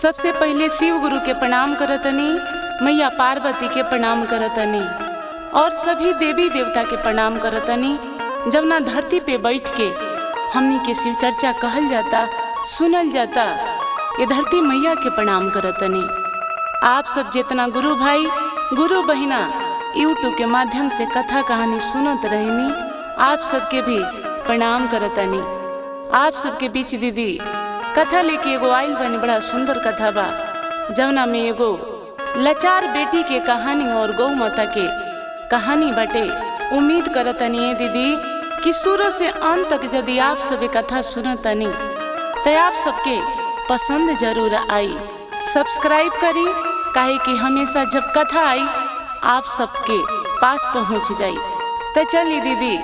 सबसे पहले शिव गुरु के प्रणाम करतनी, मैया पार्वती के प्रणाम करतनी और सभी देवी देवता के प्रणाम करतनी। जब ना धरती पे बैठ के हमनी के शिव चर्चा कहल जाता, सुनल जाता, ये धरती मैया के प्रणाम करतनी। आप सब जितना गुरु भाई गुरु बहिना यूट्यूब के माध्यम से कथा कहानी सुनत रहनी, आप सबके भी प्रणाम करतनी। आप सबके बीच दीदी कथा लेके एगो आइल बनी, बड़ा सुंदर कथा बा जवना में एगो लाचार बेटी के कहानी और गौ माता के कहानी बाटे। उम्मीद करतनी दीदी कि शुरू से अंत तक यदि आप सब कथा सुनतनी तो आप सबके पसंद जरूर आई। सब्सक्राइब करी, काहे कि हमेशा जब कथा आई आप सबके पास पहुंच जाई। तो चलिए दीदी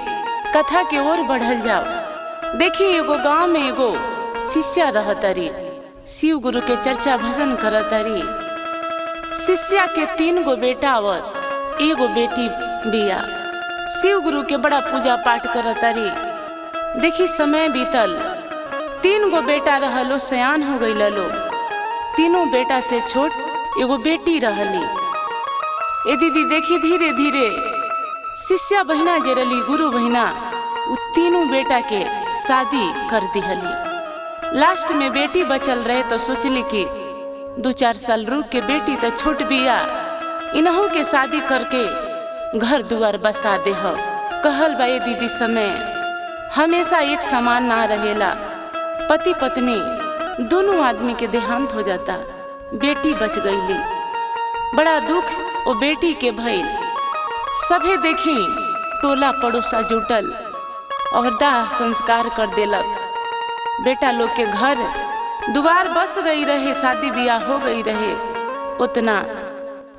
कथा के ओर बढ़ल जाओ। देखिए एगो गांव में एगो शिष्या रहतरी, शिव गुरु के चर्चा भजन करतरी। शिष्या के 3 गो बेटा और एगो बेटी बिया। शिव गुरु के बड़ा पूजा पाठ करतरी। देखी समय बीतल, 3 गो बेटा रहलो सयान हो गई लो। तीनों बेटा से छोट एगो बेटी रहली। ए दीदी देखी धीरे धीरे शिष्या बहिना जे रली गुरु बहिना उ तीनों बेटा के शादी कर दिहली। लास्ट में बेटी बचल रहे तो सोचली कि 2-4 साल रुक के बेटी तो छोट बिया, इन्हों के शादी करके घर दुआर बसा दे हो। कहल बा दीदी समय हमेशा एक समान ना रहेला। पति पत्नी दोनों आदमी के देहांत हो जाता, बेटी बच गईली। बड़ा दुख वो बेटी के भइल। सभे देखी टोला पड़ोसा जुटल और दाह संस्कार कर देलक। बेटा लोग के घर दुआर बस गई रहे, शादी ब्याह हो गई रहे, उतना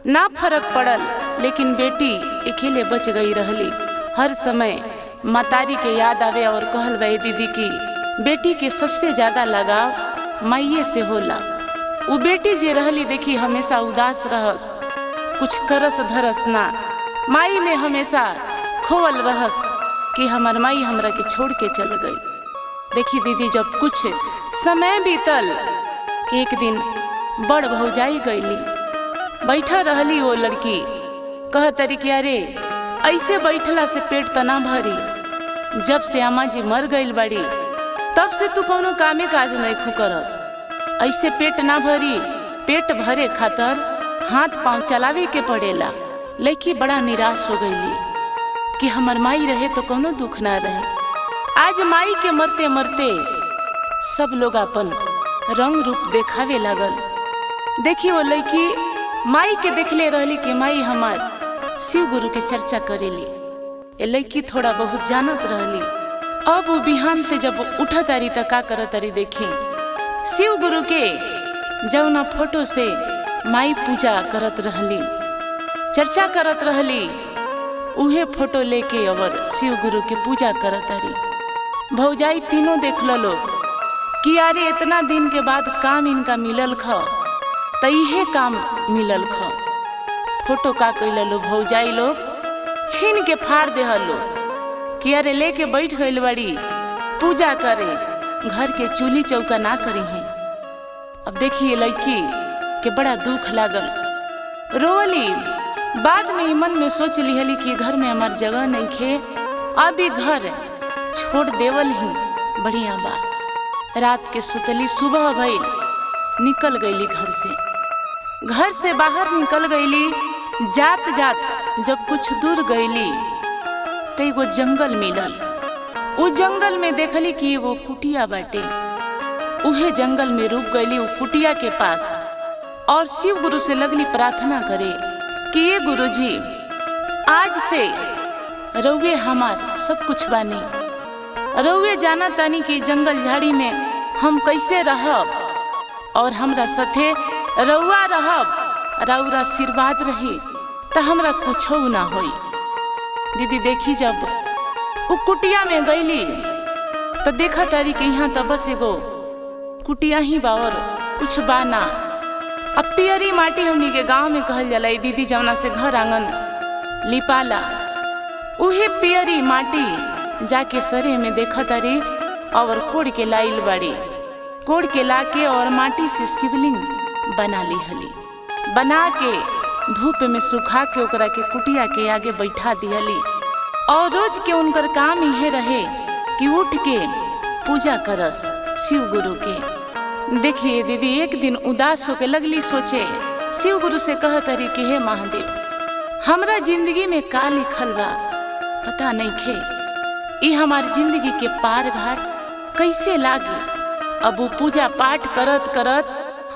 ना फर्क पड़ल, लेकिन बेटी अकेले बच गई रहली। हर समय मातारी के याद आवे और कहल बा दीदी की बेटी के सबसे ज्यादा लगाव माइये से होला। वो बेटी जे रहली देखी हमेशा उदास रहस, कुछ करस धरस ना, माई में हमेशा खोवल रहस कि हमार माई हमरा के छोड़ के चल गई। देखी दीदी जब कुछ समय बीतल, एक दिन बड़ भौजाई गईली। बैठा रहली वो लड़की, कह तरी कि अरे ऐसे बैठला से पेट तना भरी। जब से अम्मा जी मर गईल बाड़ी तब से तू कोनो कामे काज नहीं खू करत। ऐसे पेट ना भरी, पेट भरे खातर हाथ पांव चलावे के पड़ेला। लड़की बड़ा निराश हो गईली कि हमार माई रहे तो कोनो दुख ना रहे। आज माई के मरते मरते सब लोग अपन रंग रूप देखावे लागल। देखी वो लड़की माई के देखले रहली कि माई हमार शिव गुरु के चर्चा करेली। ये लड़की थोड़ा बहुत जानत रहली। अब वो बिहान से जब उठा तारी तो का करत तारी, देखी शिव गुरु के जौना फोटो से माई पूजा करत रहली, चर्चा करत रहली, उहे फोटो लेके और शिव गुरु के पूजा करत तारी। भौजाई तीनों देख लो कि अरे इतना दिन के बाद काम इनका मिलल ख, तो इहे काम मिलल ख। फोटो का कैल लो भौजाई लोग छीन के फाड़ दे लो कि अरे लेके बैठ गई बड़ी पूजा करे, घर के चूल्ही चौका ना करी है। अब देखिए लड़की के बड़ा दुख लागल, रोली। बाद में मन में सोच लिहली कि घर में हमार जगह नहीं खे, अभी घर छोड़ देवल ही बढ़िया बा। रात के सुतली, सुबह भइल, निकल गईली घर से बाहर निकल गईली। जात जात जब कुछ दूर गईली तो एगो जंगल मिलल। उ जंगल में देखली कि एगो कुटिया बाटे। उहे जंगल में रुक गईली उ कुटिया के पास और शिव गुरु से लगली प्रार्थना करे कि ये गुरु जी आज से रउए हमार सब कुछ बानी। रउए जाना तानी कि जंगल झाड़ी में हम कैसे रहब और हमरा साथे रउआ रहब, रउर आशीर्वाद रही तो हमरा कुछ ना होई। दीदी देखी जब वो कुटिया में गईली तो देखा तारी कि यहाँ तो बस एगो कुटिया ही बा और कुछ बाना। अब पियरी माटी हमनी के गांव में कहल जाला दीदी, जवना से घर आंगन लिपाला, उहे पियरी माटी जाके सरे में देखा तारी और कोड़ के लाइल बाड़ी। कोड़ के लाके और माटी से शिवलिंग बना ली हली। बना के धूप में सुखा के ओकरा के कुटिया के आगे बैठा दिहली। और रोज के उनकर काम यह रहे कि उठ के पूजा करस शिव गुरु के। देखिए दीदी, एक दिन उदास होके लगली सोचे, शिव गुरु से कहत रही कि हे महादेव, हमरा जिंदगी में का लिखल बा पता नहीं खे, ई हमारी जिंदगी के पार घाट कैसे लागी। अब वो पूजा पाठ करत करत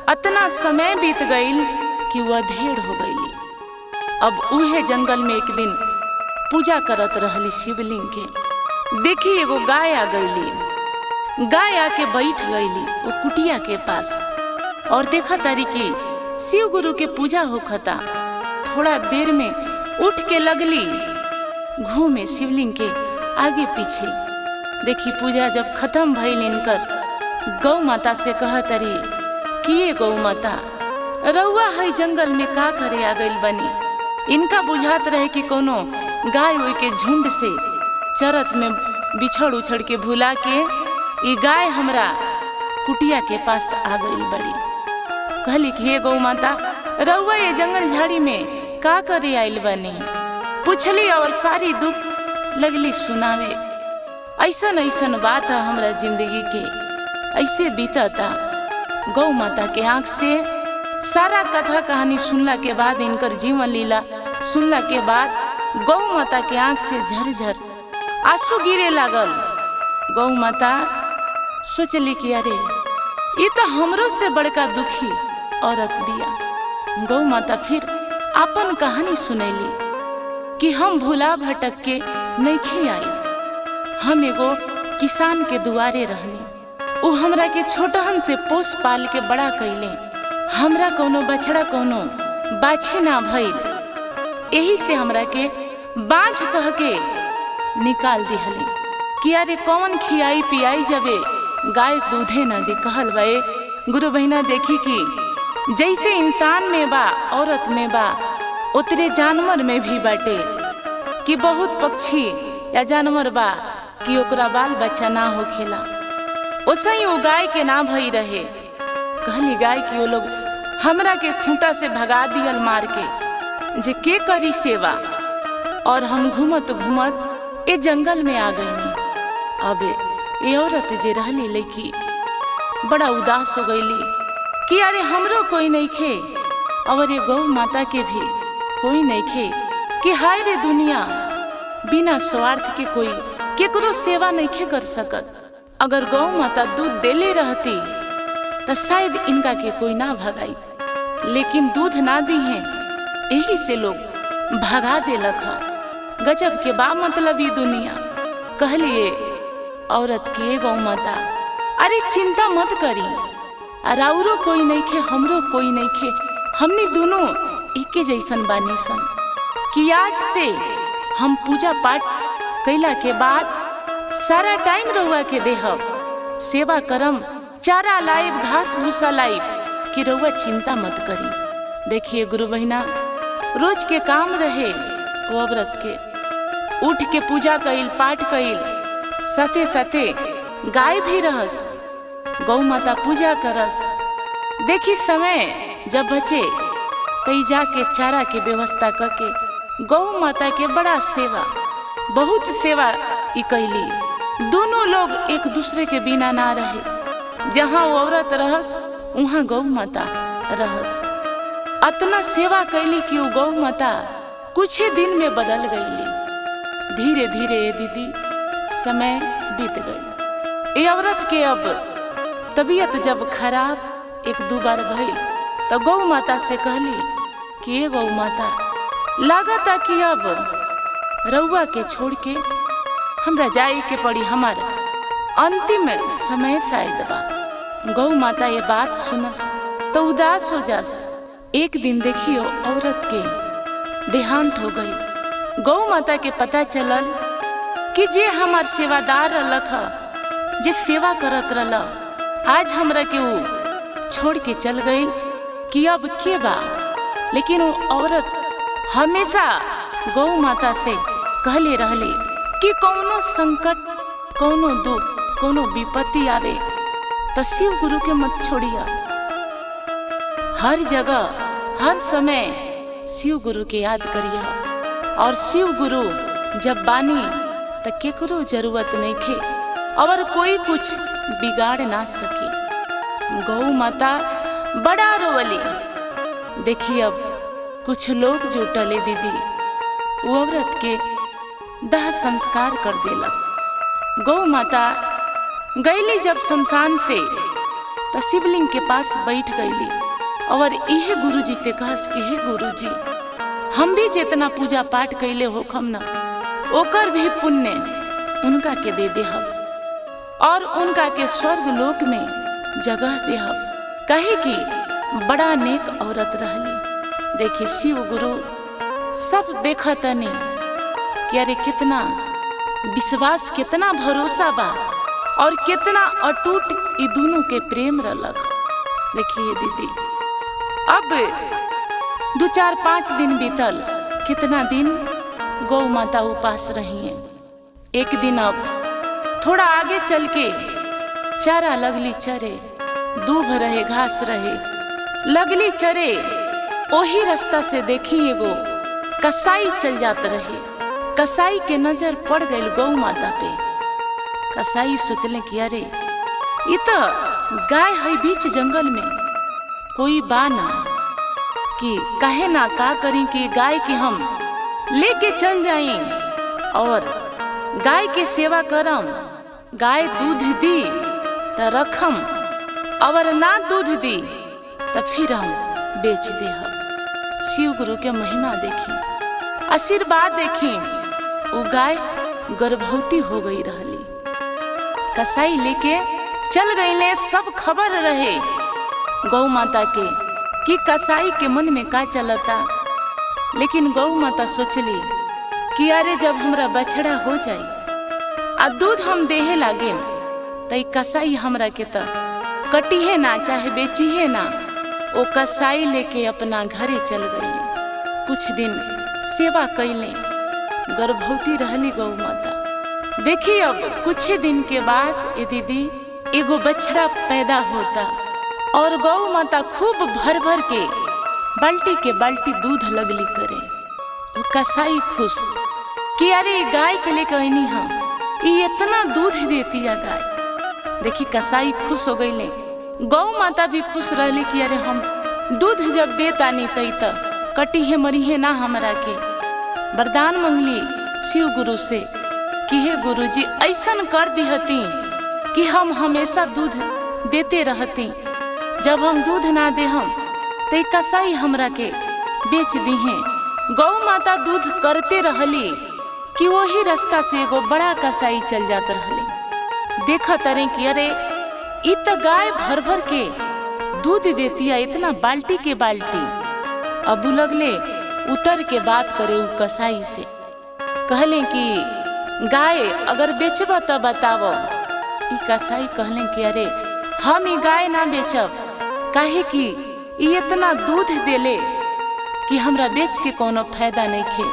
अतना समय बीत गईल कि वह अधेड़ हो गईली। अब उहे जंगल में एक दिन पूजा करत रहली शिवलिंग के। देखी एगो गाय आ गईली। गाय आके बैठ गईली वो कुटिया के पास और देखा तारी कि शिव गुरु के पूजा होखता। थोड़ा देर में उठ के लगली घूमे शिवलिंग के आगे पीछे। देखी पूजा जब खत्म भइल इनकर, गौ माता से कहत रही कि ये गौ माता, रउआ है जंगल में का करे आ गइल बनी। इनका बुझात रहे कि कोनो गाय ओय के झुंड से चरत में बिछड़ उछड़ के भुला के ई गाय हमरा कुटिया के पास आ गइल बड़ी। कहली कि हे गौ माता, रउआ ये जंगल झाड़ी में का करे आइल बनी। पूछली और सारी दुख लगली सुनावे। ऐसन ऐसन बात है हमरा जिंदगी के, ऐसे बीतता। गौ माता के आंख से सारा कथा कहानी सुनला के बाद, इनकर जीवन लीला सुनला के बाद गौ माता के आंख से झरझर आंसू गिरे लागल। गौ माता सोचली कि अरे ये तो हमरो से बड़का दुखी औरत बिया। गौ माता फिर अपन कहानी सुनैली कि हम भूला भटक के नइखे आई। हम एगो किसान के दुआरे रहनी। उ हमरा के छोटहन से पोस पाल के बड़ा कैले। हमरा कोनो बछड़ा कोनो बाछी ना भइल, यही से हमरा के बाँझ कह के निकाल दिहली कि अरे कौन खियाई पियाई जबे गाय दूधे ना दे। कहल बे गुरु बहिना, देखी कि जैसे इंसान में बा औरत में बा, उतरे जानवर में भी बाटे कि बहुत पक्षी या जानवर बा कि ओकरा बाल बच्चा ना होखेला। ओसही वो गाय के ना भई रहे। कहली गाय कि वो लोग हमरा के खूंटा से भगा दियल मार के, जे के करी सेवा। और हम घूमत घूमत ए जंगल में आ गईनी। अबे ये औरत जे रहली लड़की बड़ा उदास हो गईली कि अरे हमरो कोई नहीं खे और ये गौ माता के भी कोई नहीं खे कि हाय रे दुनिया, बिना स्वार्थ के कोई केकरो सेवा नहीं खे कर सकत। अगर गौ माता दूध देले रहती तो शायद इनका के कोई ना भगाई, लेकिन दूध ना दी है, यही से लोग भगा देलक है। गजब के बा मतलब ये दुनिया। कहलिए औरत की गौ माता, अरे चिंता मत करी, अराउरो कोई नहीं खे हमरो कोई नहीं खे, हमने दोनों एके जैसन बानी सन कि आज से हम पूजा पाठ कैला के बाद सारा टाइम रहुआ के देहब, सेवा करम, चारा लाइब, घास भूसा लाइब, कि रहुआ चिंता मत करी। देखिए गुरु बहिना, रोज के काम रहे वो औरत के, उठ के पूजा कइल पाठ कइल, साथे साथे गाय भी रहस, गौ माता पूजा करस। देखी समय जब बचे तई जाके चारा के व्यवस्था करके गौ माता के बड़ा सेवा, बहुत सेवा ई कैली। दोनों लोग एक दूसरे के बिना ना रहे। जहाँ वो औरत रहस वहाँ गौ माता रहस। अतना सेवा कैली कि वो गौ माता कुछ ही दिन में बदल गईली। धीरे धीरे दीदी समय बीत गई। ये औरत के अब तबीयत जब खराब एक दो बार भइल तो गौ माता से कहली कि ये गौ माता, लागता कि अब रउआ के छोड़ के हमरा जाए के पड़ी, हमारा अंतिम समय शायद बा। गौ माता ये बात सुनस तो उदास हो जास। एक दिन देखियो औरत के देहांत हो गई। गौ माता के पता चलल कि जे हमार सेवादार रहलक, जे सेवा करत रहल, आज हमरा के वो छोड़ के चल गई कि अब के बा। लेकिन वो औरत हमेशा गौ माता से कहले रहले कि कौनो संकट, कौनो दुख, कौनो विपत्ति आवे तो शिव गुरु के मत छोड़िया। हर जगह हर समय शिव गुरु के याद करिया। और शिव गुरु जब बानी त केकरो जरूरत नहीं खे और कोई कुछ बिगाड़ ना सके। गौ माता बड़ा रोवली। देखिए अब कुछ लोग जुटले दीदी वो औरत के दाह संस्कार कर देलक। गौ माता गईली जब शमशान से तो शिवलिंग के पास बैठ गईली और इहे गुरुजी से कहस कि हे गुरुजी, हम भी जितना पूजा पाठ कैले होखम ना ओकर भी पुण्य उनका के दे देहब और उनका के स्वर्ग लोक में जगह देहब, कहे कि बड़ा नेक औरत रहली। देखिए शिव गुरु सब देखा तनी कि अरे कितना विश्वास, कितना भरोसा बा और कितना अटूट ई दोनों के प्रेम रलक। देखिए दीदी अब 2-4-5 दिन बीतल, कितना दिन गौ माता उपास रही है। एक दिन अब थोड़ा आगे चल के चारा लगली चरे, दूब रहे घास रहे लगली चरे। ओही रास्ता से देखी एगो कसाई चल जात रहे। कसाई के नजर पड़ गई गौ माता पे। कसाई सोचले कि अरे ये तो गाय है बीच जंगल में, कोई बाना कि कहे ना का करी कि गाय के हम लेके चल जाएं और गाय के सेवा करम। गाय दूध दी तो रखम और ना दूध दी तो फिर हम बेच दे हम। शिव गुरु के महिमा देखी, आशीर्वाद देखी। वो गाय गर्भवती हो गई रहली। कसाई लेके चल गईले। सब खबर रहे गौ माता के कि कसाई के मन में का चलता। लेकिन गौ माता सोचली कि अरे जब हमरा बछड़ा हो जाए आ दूध हम देहे लागे तो कसाई हमरा के तो कटिहे ना चाहे बेचिहे ना। वो कसाई लेके अपना घरे चल गई। कुछ दिन सेवा कैले, गर्भवती रहली गौ माता। देखिए अब कुछ दिन के बाद ये दीदी एगो बछड़ा पैदा होता और गौ माता खूब भर भर के बाल्टी दूध लगली करे। वो कसाई खुश कि अरे गाय के लेके आईनी हम, ये इतना दूध देती है गाय। देखी कसाई खुश हो गई। गौ माता भी खुश रहली कि अरे हम दूध जब देता नहीं तई तो कटिहे मरिहे ना हमरा के। वरदान मंगली शिव गुरु से कि हे गुरुजी ऐसन कर दिहती कि हम हमेशा दूध देते रहती। जब हम दूध ना दे हम तो कसाई हमरा के बेच दिहे। गौ माता दूध करते रहली कि वही रास्ता से एगो बड़ा कसाई चल जात रहली। देखा तरे कि अरे इ तो गाय भर भर के दूध देती है, इतना बाल्टी के बाल्टी। अब लगले उतर के बात करे उ कसाई से। कहले कि गाय अगर बेचबा तो बताओ। इ कसाई कहले कि अरे हम ई गाय ना बेचब, काहे कि इ इतना दूध देले कि हमरा बेच के कोनो फायदा नहीं खे।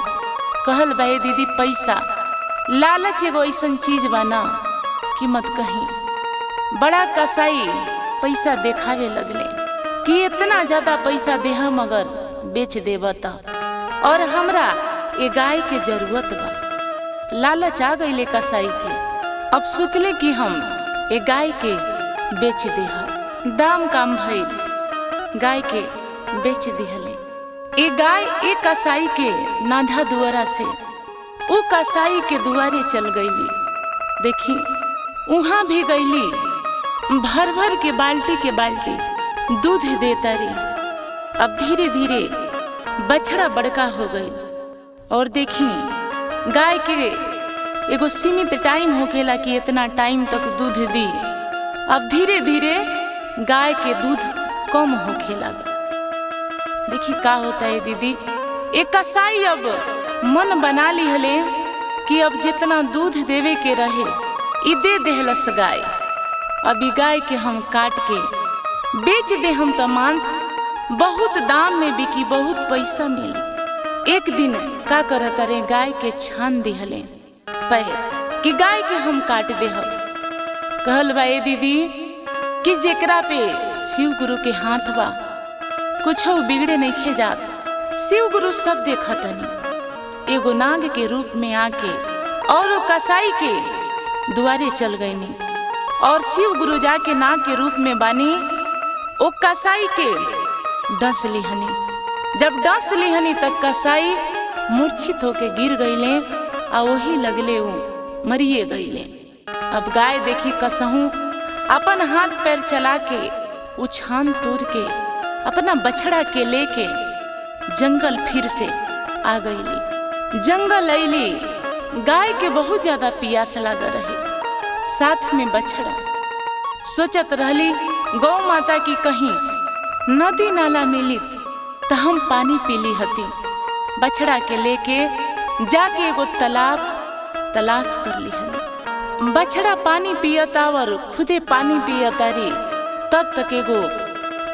कहल भाई दीदी पैसा लालच एगो ऐसन चीज बना कि मत कहीं। बड़ा कसाई पैसा देखावे लगले कि इतना ज्यादा पैसा दे हम अगर बेच देबा त, और हमरा ये गाय के जरूरत बा। लालच आ गईले कसाई के। अब सोचले कि हम ये गाय के बेच दे। दाम काम भइल, गाय के बेच दिहले। ये गाय एक कसाई के नाधा दुआरा से उ कसाई के दुआरे चल गईली। देखी वहां भी गईली, भर भर के बाल्टी दूध देता रही। अब धीरे धीरे बछड़ा बड़का हो गई। और देखी गाय के एगो सीमित टाइम होखेला कि इतना टाइम तक दूध दी। अब धीरे धीरे गाय के दूध कम होखे लगा। देखी का होता है दीदी, एक कसाई अब मन बना ली हले कि अब जितना दूध देवे के रहे ई दे देहलस गाय। अभी गाय के हम काट के बेच दे हम तो मांस बहुत दाम में बिकी, बहुत पैसा मिली। एक दिन का करत रे गाय के छान दिहले पैर कि गाय के हम काट दे। हम कहल बा ए दीदी कि जेकरा पे शिव गुरु के हाथ बा कुछ बिगड़े नहीं खे जात। शिव गुरु सब देखतनी। एगो नाग के रूप में आके और वो कसाई के दुआरे चल गईनी और शिव गुरु जाके नाग के रूप में बानी ओ कसाई के डस लिहनी। जब डस लिहनी तक कसाई मूर्छित होके गिर गईले आ वही लगले वो मरिए गईले। अब गाय देखी कसहूं अपन हाथ पैर चला के उछान तोड़ के अपना बछड़ा के लेके जंगल फिर से आ गईली। जंगल अइली, गाय के बहुत ज्यादा पियास लग रही, साथ में बछड़ा। सोचत रहली गौ माता की कहीं नदी नाला मिलित तो हम पानी पीली हती। बछड़ा के लेके जाके एगो तालाब तलाश कर ली हली। बछड़ा पानी पियता और खुदे पानी पियता री। तब तक एगो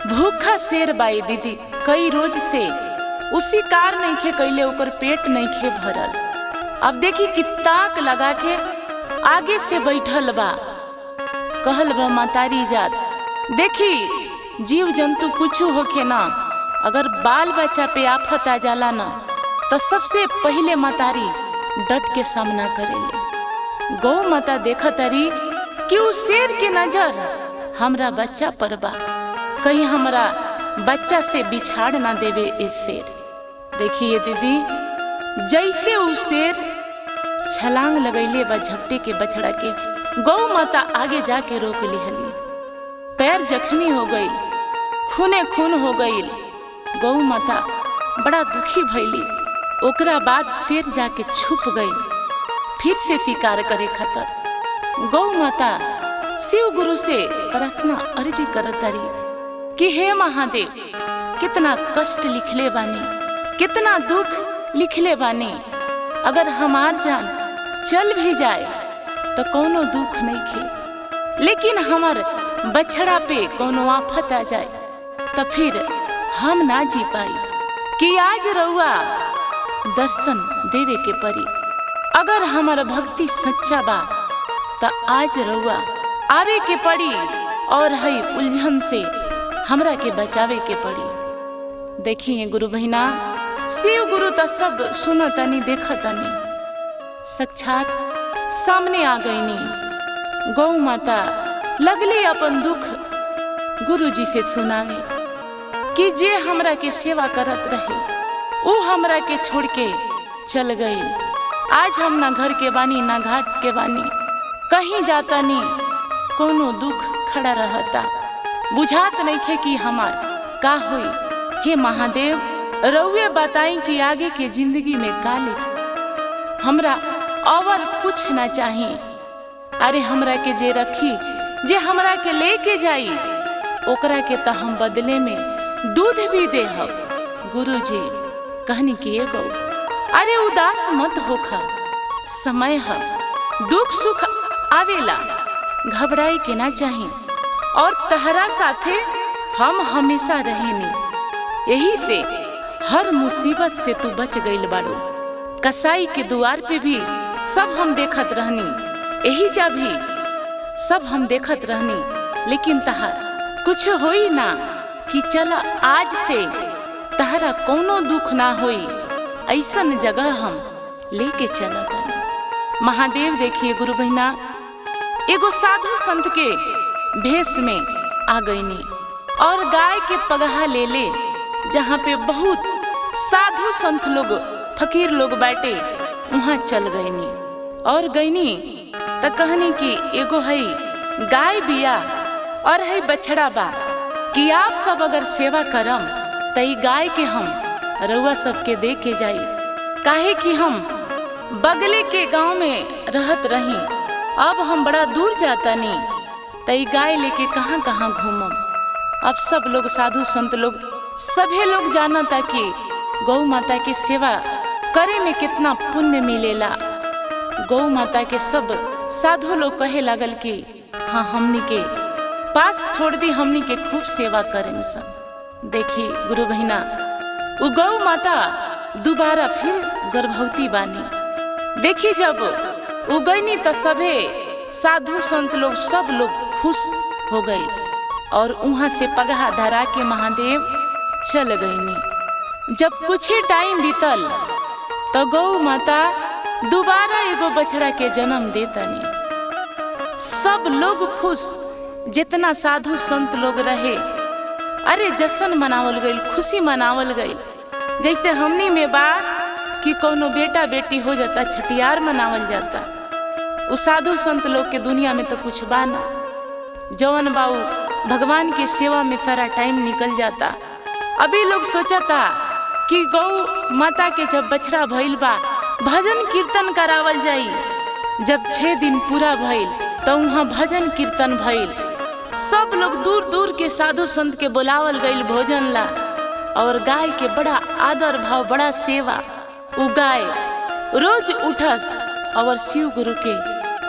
भूखा शेर बाई दीदी कई रोज से उसी कार नहीं खे कैले, ओकर पेट नहीं खे भरल। अब देखी कि ताक लगा के आगे से बैठल बा। कहल बा मातारी जात, देखी जीव जंतु कुछ होके ना, अगर बाल बच्चा पे आफत आ जाला ना तो सबसे पहले मातारी डट के सामना करेले। गौ माता देखत रही कि उस शेर के नजर हमरा बच्चा पर बा, कहीं हमरा बच्चा से बिछाड़ ना देवे इस शेर। देखिए दीदी, जैसे उस शेर छलांग लगैले बा झपटे के बछड़ा के, गौ माता आगे जाके रोक लिहली। पैर जख्मी हो गई, खूने खून हो गई। गौ माता बड़ा दुखी भइली। ओकरा बाद फिर जाके छुप गई, फिर से शिकार करे खातिर। गौ माता शिव गुरु से प्रार्थना अर्जी करत रही कि हे महादेव, कितना कष्ट लिखले बानी, कितना दुख लिखले बानी। अगर हमार जान चल भी जाए तो कोनो दुख नहीं खे, लेकिन हमार बछड़ा पे कोनो आफत आ जाए तो फिर हम ना जी पाई। कि आज रउआ दर्शन देवे के परी। अगर हमारा भक्ति सच्चा बा तो आज रउआ आवे के पड़ी और हई उलझन से हमरा के बचावे के पड़ी। देखिए गुरु बहिना, शिव गुरु तो सब सुनतनी देखतनी, साक्षात सामने आ गईनी। गौ माता लगली अपन दुख गुरु जी से सुनावे कि जे हमरा के सेवा करत रहे वो हमरा के छोड़ के चल गई। आज हम ना घर के बानी ना घाट के बानी, कहीं जाता नहीं, कोनो दुख खड़ा रहता, बुझात नहीं खे कि हमार का हुई। हे महादेव, रउए बताई कि आगे के जिंदगी में का लिख। हमरा और कुछ ना चाहिए। अरे हमरा के जे रखी, जे हमरा के लेके जाई, ओकरा के तो हम बदले में दूध भी दे हम। गुरु जी कहनी कि गौ, अरे उदास मत होखा, समय है, दुख सुख आवेला, घबराई के ना चाहिए। और तहरा साथे हम हमेशा रहेनी। यही से हर मुसीबत से तू बच गईल बाड़ो। कसाई के द्वार पे भी सब हम देखत रहनी, यही जा भी सब हम देखत रहनी, लेकिन तहार कुछ होई ना कि चला आज से तहरा कोनो दुख ना होई, ऐसन जगह हम लेके चला तानी। महादेव देखिए गुरु बहिना, एगो साधु संत के भेष में आ गईनी और गाय के पगहा ले ले, जहाँ पे बहुत साधु संत लोग फकीर लोग बैठे, वहाँ चल गईनी। और गईनी तो कहनी कि एगो है गाय बिया और है बछड़ा बा, कि आप सब अगर सेवा करम तई गाय के हम रउआ सबके दे के जाई। काहे कि हम बगले के गांव में रहत रही, अब हम बड़ा दूर जाता नहीं, तई गाय लेके कहाँ कहाँ घूमम। अब सब लोग साधु संत लोग सभी लोग जानता कि गौ माता के सेवा करे में कितना पुण्य मिलेला। गौ माता के सब साधु लोग कहे लागल कि हाँ, हमनी के पास छोड़ दी, हमनी के खूब सेवा करें सब। देखी गुरु बहिना, वो गौ माता दोबारा फिर गर्भवती बानी। देखी जब उगैनी तो सभे साधु संत लोग सब लोग खुश हो गए और वहां से पगहा धरा के महादेव चल गईनी। जब कुछ ही टाइम बीतल तो गौ माता दोबारा एगो बछड़ा के जन्म देतनी। सब लोग खुश, जितना साधु संत लोग रहे, अरे जश्न मनावल गई, खुशी मनावल गई। जैसे हमनी में बा कि कोनो बेटा बेटी हो जाता, छठियार मनावल जाता, उस साधु संत लोग के दुनिया में तो कुछ बा ना। जवन बाऊ भगवान के सेवा में सारा टाइम निकल जाता। अभी लोग सोचता कि गौ माता के जब बछड़ा भइल बा भजन कीर्तन करावल जाई। जब 6 दिन पूरा भइल तो वहाँ भजन कीर्तन भइल। सब लोग दूर दूर के साधु संत के बुलावल गईल भोजन ला, और गाय के बड़ा आदर भाव, बड़ा सेवा। उ गाय रोज उठस और शिव गुरु के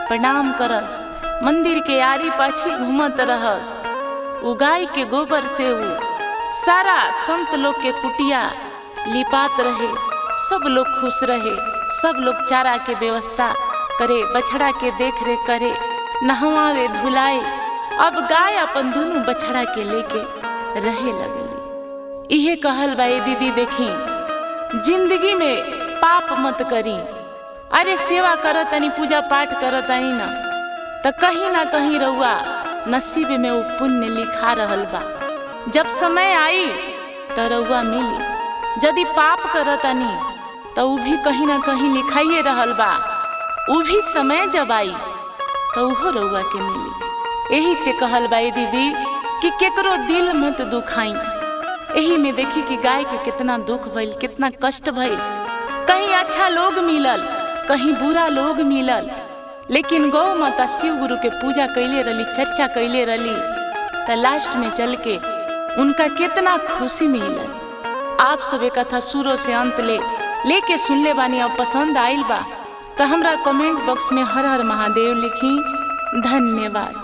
प्रणाम करस, मंदिर के आरी पाछी घूमत रहस। उ गाय के गोबर से उ सारा संत लोग के कुटिया लिपात रहे। सब लोग खुश रहे, सब लोग चारा के व्यवस्था करे, बछड़ा के देख रेख करे, नहवावे धुलाए। अब गाय अपन दोनों बछड़ा के लेके रहे लगली। इहे कहल बा दीदी, देखी जिंदगी में पाप मत करी। अरे सेवा करतनी, पूजा पाठ करतनी ना, तो कहीं ना कहीं रहुआ नसीब में वो पुण्य लिखा रहल बा। जब समय आई तो रहुआ मिली। यदि पाप करतनी तो वो भी कहीं ना कहीं लिखाइए रहल बा। वो भी समय जब आई तो वो रहुआ के मिली। यही से कहल बा दीदी कि केकरो दिल मत दुखाई। यही में देखी कि गाय के कितना दुख भइल, कितना कष्ट भइल। कहीं अच्छा लोग मिलल, कहीं बुरा लोग मिलल, लेकिन गौ माता शिव गुरु के पूजा कैले रही, चर्चा कैले रही, तो लास्ट में चल के उनका कितना खुशी मिलल। आप सब कथा शुरू से अंत लेके सुनले बानी। अब पसंद आइल बा तो हमरा कमेंट बॉक्स में हर हर महादेव लिखी। धन्यवाद।